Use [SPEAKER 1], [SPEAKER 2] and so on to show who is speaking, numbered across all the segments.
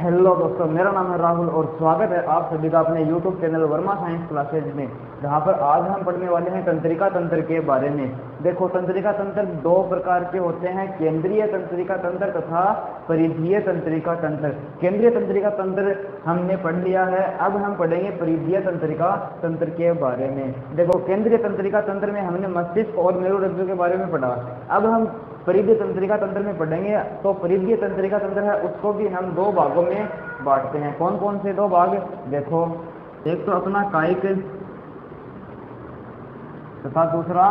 [SPEAKER 1] Hello दोस्तों, मेरा नाम है राहुल और स्वागत है आप सभी का अपने YouTube channel Verma science classes में, जहां पर आज हम पढ़ने वाले हैं तंत्रिका तंत्र के बारे में। देखो, तंत्रिका तंत्र दो प्रकार के होते हैं, केंद्रीय तंत्रिका तंत्र तथा परिधीय तंत्रिका तंत्र। केंद्रीय तंत्रिका तंत्र हमने पढ़ लिया है, अब हम पढ़ेंगे परिधीय तंत्रिका तंत्र के बारे में। देखो, केंद्रीय तंत्रिका तंत्र में हमने मस्तिष्क और मेरुरज्जु के बारे में पढ़ा। अब हम परिधीय तंत्रिका तंत्र में पढ़ेंगे। तो परिधीय तंत्रिका तंत्र है, उसको भी हम दो भागों में बांटते हैं। कौन कौन से दो भाग? देखो, एक तो अपना कायिक तथा दूसरा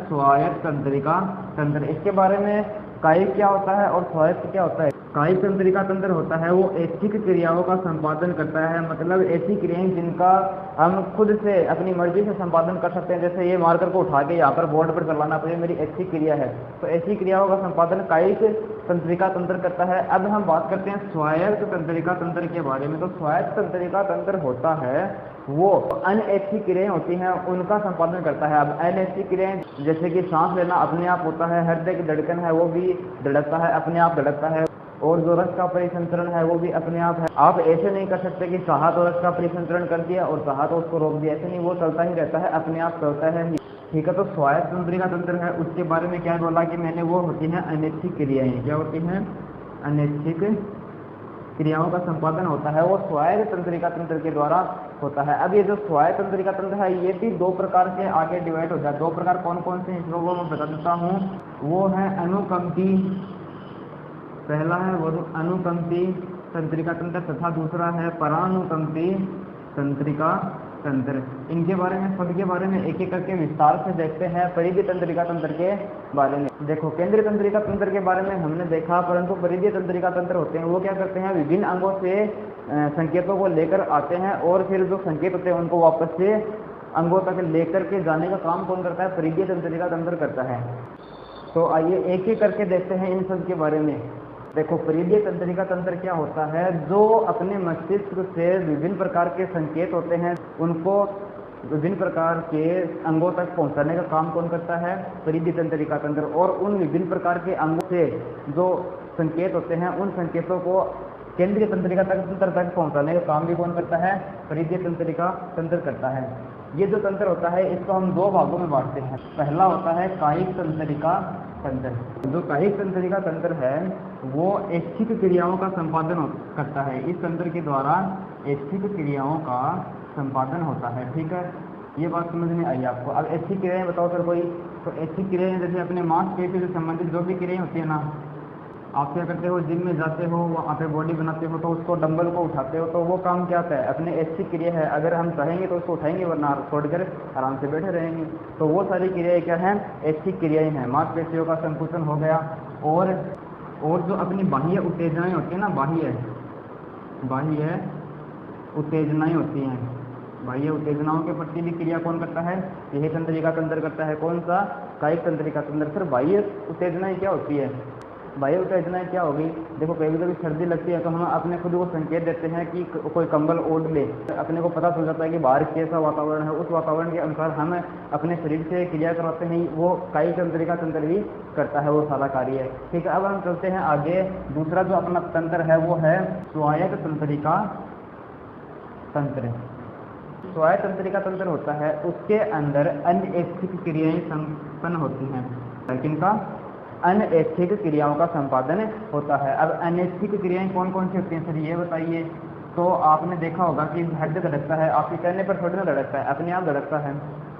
[SPEAKER 1] स्वायत्त तंत्रिका तंत्र। इसके बारे में कायिक क्या होता है और स्वायत्त क्या होता है। कायिक तंत्रिका तंत्र होता है वो ऐच्छिक क्रियाओं का संपादन करता है, मतलब ऐसी क्रियाएं जिनका हम खुद से अपनी मर्जी से संपादन कर सकते हैं। जैसे ये मार्कर को उठा के यहाँ पर बोर्ड पर चलाना, तो ये मेरी ऐच्छिक क्रिया है। तो ऐसी क्रियाओं का संपादन कायिक तंत्रिका तंत्र करता है। अब हम बात करते हैं स्वायत्त तंत्रिका तंत्र के बारे में। तो स्वायत्त तंत्रिका तंत्र होता है वो अनैच्छिक क्रियाएं होती हैं उनका संपादन करता है। अब अनैच्छिक क्रियाएं जैसे कि सांस लेना अपने आप होता है, हृदय की धड़कन है वो भी धड़कता है, अपने आप धड़कता है, और जो रस का परिसंचरण है वो भी अपने आप है। आप ऐसे नहीं कर सकते कि चाहा तो रस का परिसंचरण कर दिया और चाहा तो उसको रोक दिया, ऐसे नहीं, वो चलता ही रहता है, अपने आप चलता है। ठीक है, तो स्वायत्त तंत्रिका तंत्र है, उसके बारे में क्या बोला कि मैंने, वो होती हैं अनैच्छिक क्रियाएं। क्या होती हैं? अनैच्छिक क्रियाओं का संपादन होता है वो स्वायत्त तंत्रिका तंत्र के द्वारा होता है। अब ये जो स्वायत्त तंत्रिका तंत्र है ये भी दो प्रकार से आगे डिवाइड होता है। दो प्रकार कौन कौन से हैं इसको मैं बता देता हूँ। वो है अनुकंपी, पहला है वो अनुकंपी तंत्रिका तंत्र तथा दूसरा है परानुकंपी तंत्रिका तंत्र। इनके बारे में, सबके बारे में एक एक करके विस्तार से देखते हैं। परिधीय तंत्रिका तंत्र के बारे में देखो, केंद्रीय तंत्रिका तंत्र के बारे में हमने देखा, परंतु परिधीय तंत्रिका तंत्र होते हैं वो क्या करते हैं, विभिन्न अंगों से संकेतों को लेकर आते हैं और फिर जो संकेत होते हैं उनको वापस से अंगों तक लेकर के जाने का काम कौन करता है? परिधीय तंत्रिका तंत्र करता है। तो आइए एक एक करके देखते हैं इन सब के बारे में। देखो, परिधीय तंत्रिका तंत्र क्या होता है, जो अपने मस्तिष्क से विभिन्न प्रकार के संकेत होते हैं उनको विभिन्न प्रकार के अंगों तक पहुंचाने का काम कौन करता है? परिधीय तंत्रिका तंत्र। और उन विभिन्न प्रकार के अंगों से जो संकेत होते हैं उन संकेतों को केंद्रीय तंत्रिका तंत्र तक पहुंचाने का काम भी कौन करता है? परिधीय तंत्रिका तंत्र करता है। ये जो तंत्र होता है इसको हम दो भागों में बांटते हैं। पहला होता है कायिक तंत्रिका तंत्र। जो कायिक तंत्रिका तंत्र है वो ऐच्छिक क्रियाओं का संपादन करता है। इस तंत्र के द्वारा ऐच्छिक क्रियाओं का संपादन होता है। ठीक है, ये बात समझ में आई आपको। अब ऐच्छिक क्रियाएं बताओ सर कोई। तो ऐच्छिक क्रियाएं जैसे अपने मांसपेशी से संबंधित जो भी क्रियाएं होती है ना, आप क्या करते हो, जिम में जाते हो, वहाँ पे बॉडी बनाते हो तो उसको डंबल को उठाते हो, तो वो काम क्या होता है? अपने ऐच्छिक क्रिया है। अगर हम चाहेंगे तो उसको उठाएंगे, वरना छोड़कर आराम से बैठे रहेंगे। तो वो सारी क्रियाएं क्या हैं? ऐच्छिक क्रियाएं हैं। मांसपेशियों का संकुचन हो गया, और जो अपनी बाह्य उत्तेजनाएं होती है ना, बाह्य उत्तेजनाएं होती हैं, बाह्य उत्तेजनाओं के प्रति भी क्रिया कौन करता है? यही तंत्रिका तंत्र करता है। कौन सा? कायिक तंत्रिका तंत्र। फिर बाह्य उत्तेजनाएं क्या होती है? बाह्य उत्तेजनाएं क्या होगी? देखो, कभी कभी सर्दी लगती है तो हम अपने खुद को संकेत देते हैं कि कोई कंबल ओढ़ ले। अपने को पता चल जाता है कि बाहर कैसा वातावरण है, उस वातावरण के अनुसार हम अपने शरीर से क्रिया करवाते हैं। वो कायिक तंत्रिका तंत्र भी करता है वो सारा कार्य। ठीक है, अब हम चलते हैं आगे। दूसरा जो अपना तंत्र है वो है स्वायत्त तंत्रिका तंत्र। स्वायत्त तंत्रिका तंत्र होता है, उसके अंदर अनैच्छिक क्रियाएं संपन्न होती हैं। लेकिन का अनैच्छिक क्रियाओं का संपादन होता है। अब अनैच्छिक क्रियाएं कौन कौन सी होती हैं सर, ये बताइए। तो आपने देखा होगा कि हृदय धड़कता है, आपके कहने पर थोड़ी ना धड़कता है, अपने आप धड़कता है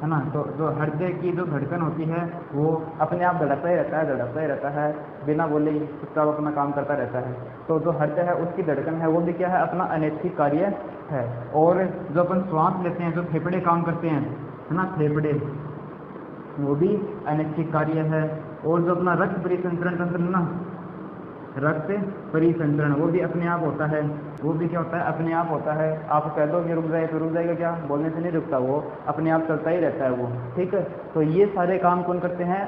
[SPEAKER 1] ना। तो जो हृदय की जो धड़कन होती है वो अपने आप धड़कता ही रहता है, बिना बोले ही चुपचाप अपना काम करता रहता है। तो जो हृदय है उसकी धड़कन है वो भी क्या है? अपना अनैच्छिक कार्य है। और जो अपन श्वास लेते हैं, जो फेफड़े काम करते हैं, है ना, फेफड़े, वो भी अनैच्छिक कार्य है। और जो अपना रक्त परिसंचरण तंत्र ना, रक्त परिसंचरण, वो भी अपने आप होता है। वो भी क्या होता है? अपने आप होता है। आप कह दो कि रुक जाए तो रुक जाएगा क्या? बोलने से नहीं रुकता, वो अपने आप चलता ही रहता है वो। ठीक है, तो ये सारे काम कौन करते हैं?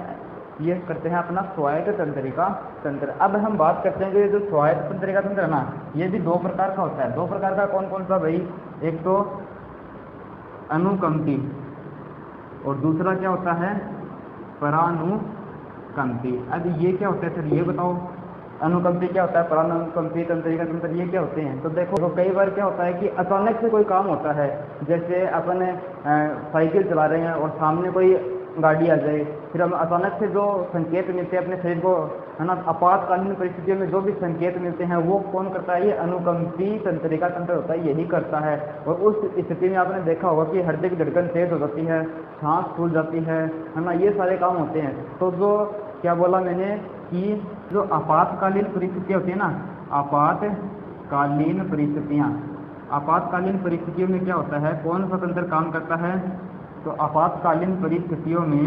[SPEAKER 1] ये करते हैं अपना स्वायत्त तंत्रिका तंत्र। अब हम बात करते हैं कि ये जो स्वायत्त तंत्रिका तंत्र है ना, ये भी दो प्रकार का होता है। दो प्रकार का कौन कौन सा भाई? एक तो अनुकंपी और दूसरा क्या होता है? परानुकंपी। अब ये क्या होता है सर, ये बताओ। अनुकंपी क्या होता है, परानुकंपी तंत्रिका तंत्र, ये क्या होते हैं। तो देखो तो कई बार क्या होता है कि अचानक से कोई काम होता है, जैसे अपन साइकिल चला रहे हैं और सामने कोई गाड़ी आ जाए, फिर हम अचानक से जो संकेत मिलते हैं अपने शरीर को, है ना, आपातकालीन परिस्थितियों में जो भी संकेत मिलते हैं वो कौन करता है, ये अनुकंपी तंत्रिका तंत्र होता है, यही करता है। और उस स्थिति में आपने देखा होगा कि हृदय की धड़कन तेज हो जाती है, सांस फूल जाती है ना, ये सारे काम होते हैं। तो जो क्या बोला मैंने कि जो आपातकालीन परिस्थितियाँ होती है ना, आपातकालीन परिस्थितियों में क्या होता है, कौन सा तंत्र काम करता है। तो आपातकालीन परिस्थितियों में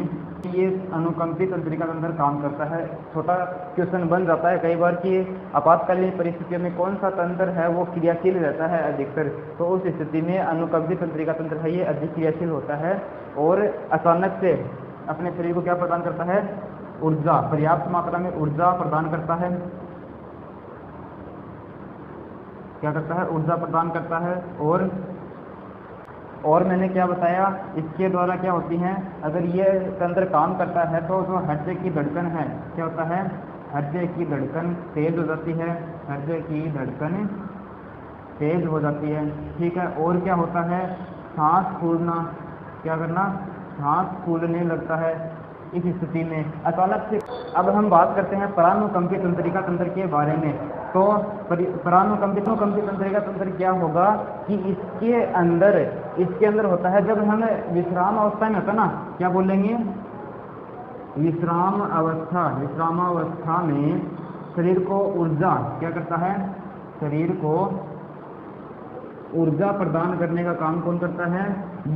[SPEAKER 1] ये अनुकंपी तंत्रिका तंत्र काम करता है। छोटा क्वेश्चन बन जाता है कई बार कि आपातकालीन परिस्थितियों में कौन सा तंत्र है वो क्रियाशील रहता है अधिकतर। तो उस स्थिति में अनुकंपी तंत्रिका तंत्र है ये अधिक क्रियाशील होता है और अचानक से अपने शरीर को क्या प्रदान करता है, ऊर्जा, पर्याप्त मात्रा में ऊर्जा प्रदान करता है। क्या करता है, ऊर्जा प्रदान करता है। और मैंने क्या बताया, इसके द्वारा क्या होती हैं, अगर ये तंत्र काम करता है तो जो हृदय की धड़कन है क्या होता है, हृदय की धड़कन तेज हो जाती है, हृदय की धड़कन तेज हो जाती है, ठीक है। और क्या होता है, सांस फूलना, क्या करना, सांस फूलने लगता है इस स्थिति में अचानक से। अब हम बात करते हैं परानुकंपी तंत्रिका तंत्र के बारे में। तो परानुकंपी तंत्रिका तंत्र क्या होगा कि इसके अंदर होता है, जब हम विश्राम अवस्था में होता है ना, क्या बोलेंगे, विश्राम अवस्था में शरीर को ऊर्जा क्या करता है, शरीर को ऊर्जा प्रदान करने का काम कौन करता है,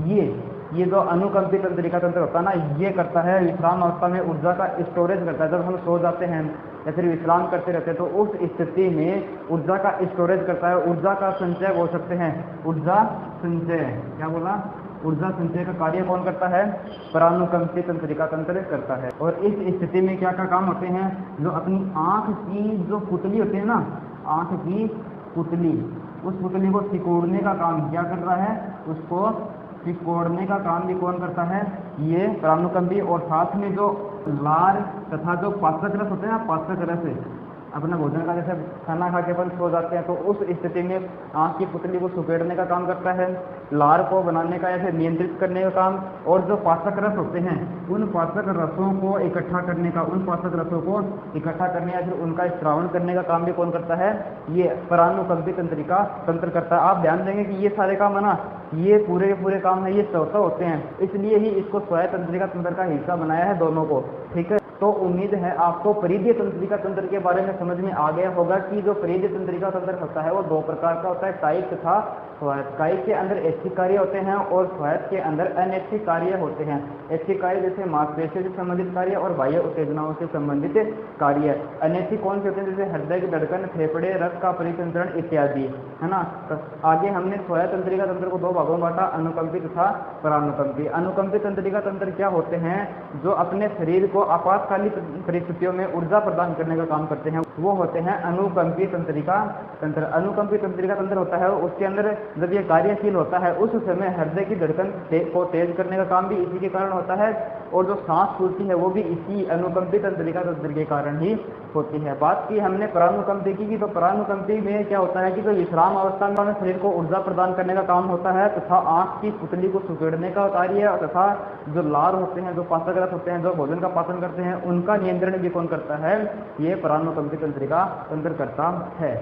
[SPEAKER 1] ये जो अनुकंपी तंत्रिका तंत्र होता है ना, ये करता है, विश्राम अवस्था में ऊर्जा का स्टोरेज करता है। जब हम सो जाते हैं या फिर विश्राम करते रहते हैं तो उस स्थिति में ऊर्जा का स्टोरेज करता है, ऊर्जा का संचय बोल सकते हैं, ऊर्जा संचय, क्या बोला, ऊर्जा संचय का कार्य कौन करता है, परानुकंपी तंत्रिका तंत्र करता है। और इस स्थिति में क्या क्या काम होते हैं, जो अपनी आँख की जो पुतली होती है ना, आँख की पुतली, उस पुतली को सिकोड़ने का काम क्या कर रहा है, उसको सिकोड़ने का काम भी कौन करता है, ये परानुकंपी। और साथ में जो लार तथा जो पाचक रस होते हैं ना, पाचक रस, अपना भोजन का जैसे खाना खा के अपन सो जाते हैं तो उस स्थिति में आँख की पुतली को सुकेड़ने का काम करता है, लार को बनाने का या फिर नियंत्रित करने का काम। और जो पाचक रस होते हैं उन पाचक रसों को इकट्ठा करने या फिर उनका श्रावण करने का काम भी कौन करता है, ये परानुकंपी तंत्रिका तंत्र करता है। आप ध्यान देंगे कि ये सारे काम है ना, ये पूरे के पूरे काम है, ये स्वतः होते हैं, इसलिए ही इसको स्वयं तंत्रिका तंत्र का हिस्सा बनाया है दोनों को, ठीक है। तो उम्मीद है आपको परिधीय तंत्रिका तंत्र के बारे में समझ में आ गया होगा कि जो परिधीय तंत्रिका तंत्र होता है वो दो प्रकार का होता है, कायिक तथा स्वायत्त। कायिक के अंदर ऐच्छिक कार्य होते हैं और स्वायत्त के अंदर अनैच्छिक कार्य होते हैं। ऐच्छिक कार्य जैसे मांसपेशियों से संबंधित कार्य और बाह्य उत्तेजनाओं से संबंधित कार्य। अनैच्छिक कौन से होते हैं, जैसे हृदय की धड़कन, फेफड़े, रक्त का परिसंचरण इत्यादि, है ना। तो आगे हमने स्वायत्त तंत्रिका तंत्र को दो भागों में बांटा, अनुकंपी तथा परानुकंपी। अनुकंपी तंत्रिका तंत्र क्या होते हैं, जो अपने शरीर को आपातकालीन परिस्थितियों में ऊर्जा प्रदान करने का काम करते हैं, वो होते हैं अनुकंपी तंत्रिका तंत्र। अनुकंपी तंत्रिका तंत्र होता है उसके अंदर जब ये कार्यशील होता है उस समय हृदय की धड़कन को तेज करने का काम भी इसी के कारण होता है, और जो सांस फूलती है वो भी इसी अनुकंपी तंत्रिका तंत्र के कारण ही होती है। बात की हमने परानुकंपी की, तो परानुकंपी में क्या होता है कि जो विश्राम अवस्था में शरीर को ऊर्जा प्रदान करने का काम होता है तथा आँख की पुतली को सुकेड़ने का कार्य है, तथा जो लार होते हैं, जो पाचक रस होते हैं, जो भोजन का पाचन करते हैं, उनका नियंत्रण भी कौन करता है, ये परानुकंपी तंत्रिका तंत्र करता है।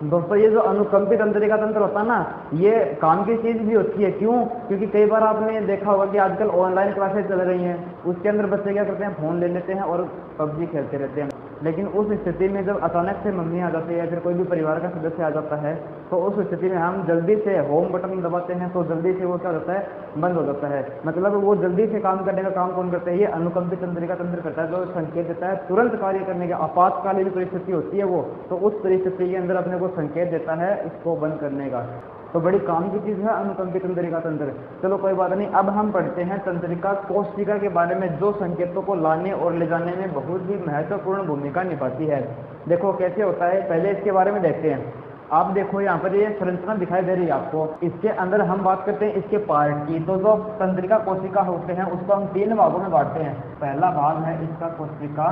[SPEAKER 1] दोस्तों ये जो अनुकंपी तंत्रिका तंत्र होता है ना, ये काम की चीज भी होती है। क्यों? क्योंकि कई बार आपने देखा होगा कि आजकल ऑनलाइन क्लासेस चल रही हैं, उसके अंदर बच्चे क्या करते हैं, फोन ले लेते हैं और पबजी खेलते रहते हैं। लेकिन उस स्थिति में जब अचानक से मम्मी आ जाती है या फिर कोई भी परिवार का सदस्य आ जाता है, तो उस स्थिति में हम जल्दी से होम बटन दबाते हैं तो जल्दी से वो क्या होता है, बंद हो जाता है। मतलब वो जल्दी से काम करने का काम कौन करता है, ये अनुकंपी तंत्रिका तंत्र करता है, जो संकेत देता है तुरंत कार्य करने की। आपातकालीन परिस्थिति होती है वो, तो उस परिस्थिति के अंदर अपने को संकेत देता है इसको बंद करने का। तो बड़ी काम की चीज है अनुकंपी तंत्रिका तंत्र। चलो कोई बात नहीं, अब हम पढ़ते हैं तंत्रिका कोशिका के बारे में, जो संकेतों को लाने और ले जाने में बहुत ही महत्वपूर्ण भूमिका निभाती है। देखो कैसे होता है, पहले इसके बारे में देखते हैं। आप देखो यहाँ पर ये संरचना दिखाई दे रही है आपको, इसके अंदर हम बात करते हैं इसके पार्ट की। तो जो तंत्रिका कोशिका होते हैं उसको हम तीन भागों में बांटते हैं। पहला भाग है इसका कोशिका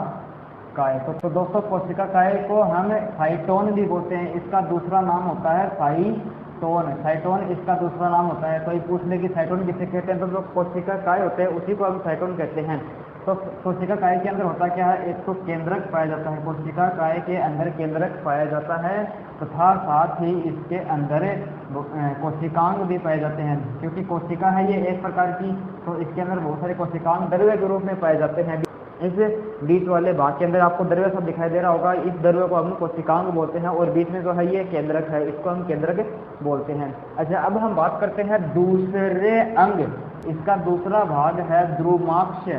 [SPEAKER 1] काय। तो दोस्तों कोशिका काय को हम साइटोन भी बोलते हैं, इसका दूसरा नाम होता है साइटोन। साइटोन इसका दूसरा नाम होता है। कोई पूछ ले कि साइटोन किसे कहते हैं, तो जो कोशिका काय होते हैं उसी को हम साइटोन कहते हैं। तो कोशिका काय के अंदर होता क्या है, एक तो केंद्रक पाया जाता है, कोशिका काय के अंदर केंद्रक पाया जाता है तथा साथ ही इसके अंदर कोशिकांग भी पाए जाते हैं। क्योंकि कोशिका है ये एक प्रकार की, तो इसके अंदर बहुत सारे कोशिकांग द्रव्य के रूप में पाए जाते हैं। इस बीच वाले भाग के अंदर आपको द्रव्य सब दिखाई दे रहा होगा, इस द्रव्य को हम कोशिकांग बोलते हैं, और बीच में जो है ये केंद्रक है, इसको हम केंद्रक बोलते हैं। अच्छा, अब हम बात करते हैं दूसरे अंग। इसका दूसरा भाग है द्रुमाक्ष।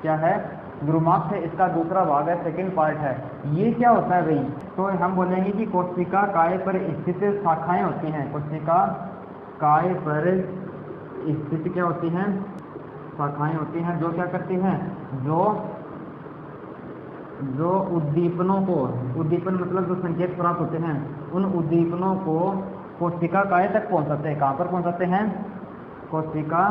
[SPEAKER 1] क्या है, द्रुमाक्ष इसका दूसरा भाग है, सेकंड पार्ट है। ये क्या होता है भाई, तो हम बोलेंगे कि कोशिका काय पर स्थित शाखाएं होती हैं। कोशिका काय पर स्थित क्या होती हैं, शाखाएं होती हैं, जो क्या करती हैं, जो उद्दीपनों को, उद्दीपन मतलब जो संकेत प्राप्त होते हैं, उन उद्दीपनों को कोशिका काय तक पहुंचाते हैं। कहाँ पर पहुंचाते हैं, कोशिका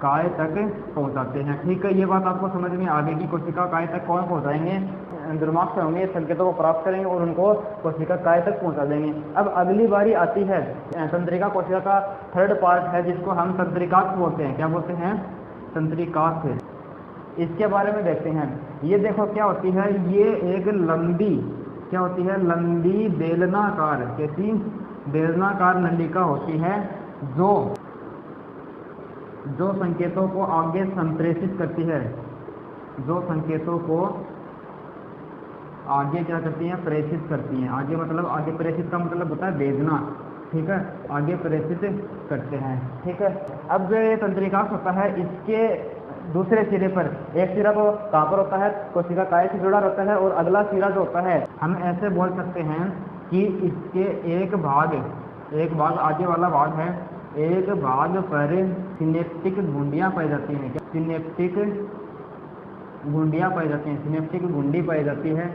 [SPEAKER 1] काय तक पहुंचाते हैं। ठीक है, ये बात आपको समझ में आ गई कि कोशिका काय तक कौन पहुंचाएंगे, द्रुमाक्ष होंगे, संकेतों को प्राप्त करेंगे और उनको कोशिका काय तक पहुंचा देंगे। अब अगली बारी आती है तंत्रिका कोशिका का थर्ड पार्ट है, जिसको हम तंत्रिकाक्ष बोलते हैं। क्या बोलते हैं, तंत्रिकाक्ष। इसके बारे में देखते हैं। ये देखो क्या होती है, ये एक लंबी, क्या होती है, लंबी बेलनाकार, कैसी, बेलनाकार नलिका होती है, जो संकेतों को आगे संप्रेषित करती है, जो संकेतों को आगे क्या करती हैं, प्रेषित करती हैं। आगे मतलब, आगे प्रेषित का मतलब होता है भेजना, ठीक है, आगे प्रेषित करते हैं। ठीक है, अब जो ये तंत्रिकाक्ष होता है, इसके दूसरे सिरे पर, एक सिरा तो कहाँ पर होता है, कोशिका काय से जुड़ा रहता है, और अगला सिरा जो होता है, हम ऐसे बोल सकते हैं कि इसके एक भाग आगे वाला भाग है, एक भाग पर सिनेप्टिक गुंडियां पाई जाती हैं। क्या, सिनेप्टिक गुंडियां पाई जाती हैं, सिनेप्टिक गुंडी पाई जाती है।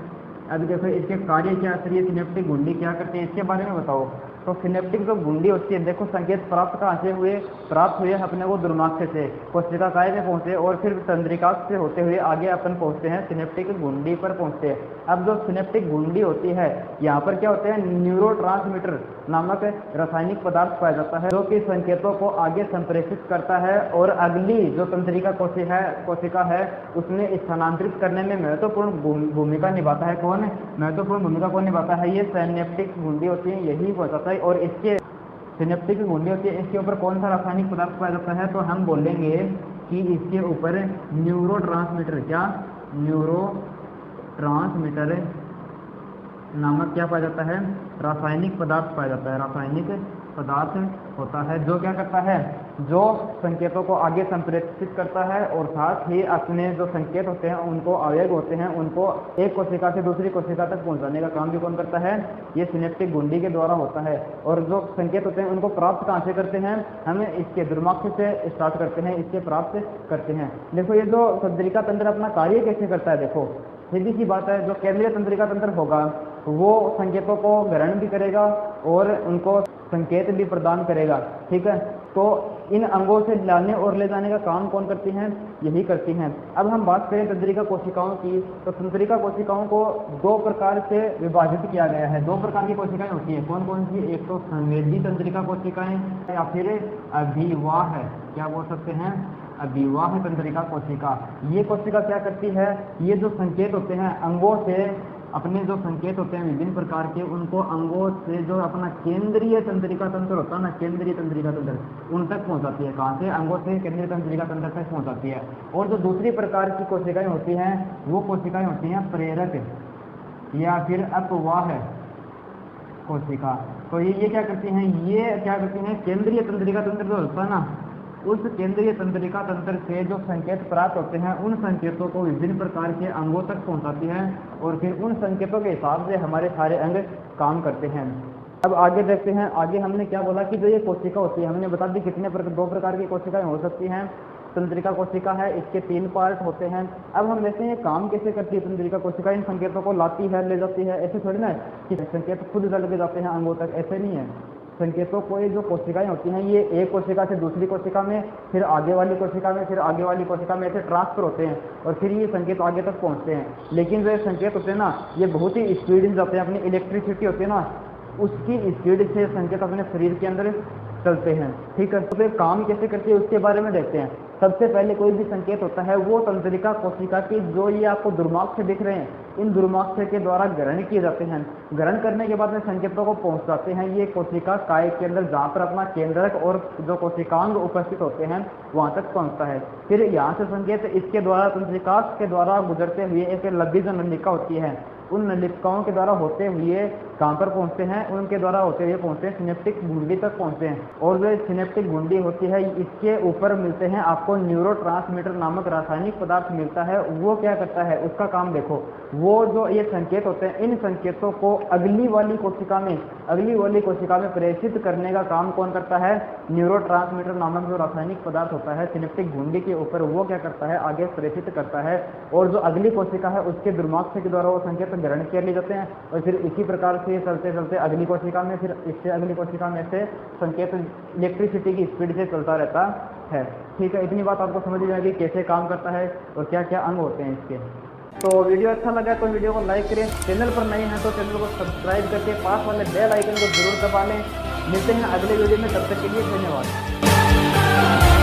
[SPEAKER 1] अब देखो इसके कार्य क्या है, ये सिनेप्टिक गुंडी क्या करते हैं, इसके बारे में बताओ। तो सिनेप्टिक जो गुंडी होती है, देखो संकेत प्राप्त कहाँ से हुए, प्राप्त हुए अपने को द्रुमाक्ष से, कोशिका काय में पहुंचे, और फिर तंत्रिकाक्ष से होते हुए आगे अपन पहुंचते हैं सिनेप्टिक गुंडी पर पहुंचते हैं। अब जो सिनेप्टिक गुंडी होती है, यहाँ पर क्या होते हैं, न्यूरोट्रांसमीटर नामक रासायनिक पदार्थ पाया जाता है, जो कि संकेतों को आगे संप्रेषित करता है, और अगली जो तंत्रिका कोशिका है उसमें स्थानांतरित करने में महत्वपूर्ण भूमिका निभाता है। कौन महत्वपूर्ण भूमिका कौन निभाता है, ये सिनेप्टिक गुंडी होती है, यही बताता है। और इसके सिनेप्टिक गुंडी होती है, इसके ऊपर कौन सा रासायनिक पदार्थ पाया जाता है, तो हम बोलेंगे कि इसके ऊपर न्यूरोट्रांसमीटर, क्या, न्यूरोट्रांसमीटर नामक क्या पाया जाता है, रासायनिक पदार्थ पाया जाता है, रासायनिक पदार्थ होता है, जो क्या करता है, जो संकेतों को आगे संप्रेषित करता है, और साथ ही अपने जो संकेत होते हैं, उनको आवेग होते हैं, उनको एक कोशिका से दूसरी कोशिका तक पहुंचाने का काम भी कौन करता है, ये सिनेप्टिक गुंडी के द्वारा होता है। और जो संकेत होते हैं उनको प्राप्त कहाँ से करते हैं, हमें इसके द्रुमाक्ष से स्टार्ट करते हैं, इससे प्राप्त करते हैं। देखो ये जो तंत्रिका तंत्र अपना कार्य कैसे करता है, देखो सीधी सी बात है, जो केंद्रीय तंत्रिका तंत्र होगा वो संकेतों को ग्रहण भी करेगा और उनको संकेत भी प्रदान करेगा। ठीक है, तो इन अंगों से लाने और ले जाने का काम कौन करती हैं, यही करती हैं। अब हम बात करें तंत्रिका कोशिकाओं की, तो तंत्रिका कोशिकाओं को दो प्रकार से विभाजित किया गया है। दो प्रकार की कोशिकाएं होती हैं, कौन कौन सी, एक तो संवेदी तंत्रिका कोशिकाएं या फिर अभिवाह, क्या बोल सकते हैं, अभिवाह तंत्रिका कोशिका। ये कोशिका क्या करती है, ये जो संकेत होते हैं अंगों से, अपने जो संकेत होते हैं विभिन्न प्रकार के, उनको अंगों से जो अपना केंद्रीय तंत्रिका तंत्र होता है ना, केंद्रीय तंत्रिका तंत्र, उन तक पहुंचाती है। कहाँ से, अंगों से केंद्रीय तंत्रिका तंत्र तक पहुंचाती है। और जो दूसरी प्रकार की कोशिकाएं होती हैं, वो कोशिकाएं होती हैं प्रेरक या फिर अपवाह कोशिका। तो ये क्या करती हैं, ये क्या करती हैं, केंद्रीय तंत्रिका तंत्र जो होता है ना, उस केंद्रीय तंत्रिका तंत्र से जो संकेत प्राप्त होते हैं, उन संकेतों को विभिन्न प्रकार के अंगों तक पहुंचाती है, और फिर उन संकेतों के हिसाब से हमारे सारे अंग काम करते हैं। अब आगे देखते हैं, आगे हमने क्या बोला कि जो ये कोशिका होती है, हमने बता दी कितने दो प्रकार की कोशिकाएं हो सकती हैं। तंत्रिका कोशिका है, इसके 3 पार्ट होते हैं। अब हम देखते हैं काम कैसे करती है तंत्रिका कोशिका, इन संकेतों को लाती है, ले जाती है। ऐसे थोड़ी ना कि संकेत खुद चल के जाते हैं अंगों तक, ऐसे नहीं है। संकेतों को, ये जो कोशिकाएं होती हैं ये एक कोशिका से दूसरी कोशिका में, फिर आगे वाली कोशिका में, फिर आगे वाली कोशिका में ऐसे ट्रांसफर होते हैं और फिर ये संकेत आगे तक पहुंचते हैं। लेकिन जो संकेत होते हैं ना ये बहुत ही स्पीड से जाते हैं, अपनी इलेक्ट्रिसिटी होती है ना उसकी स्पीड से संकेत अपने शरीर के अंदर चलते हैं। ठीक है, तो फिर काम कैसे करती है उसके बारे में देखते हैं। सबसे पहले कोई भी संकेत होता है वो तंत्रिका कोशिका की, जो ये आपको दुर्मांश दिख रहे हैं, इन दुर्मांश के द्वारा ग्रहण किए जाते हैं। ग्रहण करने के बाद में संकेतों को पहुंचाते हैं ये कोशिका काय के अंदर, जहाँ पर अपना केंद्रक और जो कोशिकांग उपस्थित होते हैं वहां तक पहुंचता है। फिर यहाँ से संकेत इसके द्वारा तंत्रिका के द्वारा गुजरते हुए एक लंबी जो नलिका होती है, उन नलिकाओं के द्वारा होते हुए कहाँ पर पहुंचते हैं, उनके द्वारा होते हुए पहुंचते हैं सिनेप्टिक गुंडी तक पहुंचते हैं। और जो सिनेप्टिक गुंडी होती है इसके ऊपर मिलते हैं आपको न्यूरोट्रांसमीटर नामक रासायनिक पदार्थ मिलता है। वो क्या करता है उसका काम देखो, वो जो ये संकेत होते हैं इन संकेतों को अगली वाली कोशिका में प्रेषित करने का काम कौन करता है, न्यूरोट्रांसमीटर नामक जो रासायनिक पदार्थ होता है सिनेप्टिक गुंडी के ऊपर, वो क्या करता है आगे प्रेषित करता है। और जो अगली कोशिका है उसके दुर्मांश के द्वारा वो संकेत ग्रहण कर लिए जाते हैं और फिर इसी प्रकार से चलते चलते अगली कोशिका में, फिर इससे अगली कोशिका में से संकेत इलेक्ट्रिसिटी की स्पीड से चलता रहता है। ठीक है, इतनी बात आपको समझ जाएगी कैसे काम करता है और क्या क्या अंग होते हैं इसके। तो वीडियो अच्छा लगा तो वीडियो को लाइक करें, चैनल पर नए हैं तो चैनल को सब्सक्राइब करके पास वाले बेल आइकन को जरूर दबा लें। मिलते हैं अगले वीडियो में, तब तक के लिए धन्यवाद।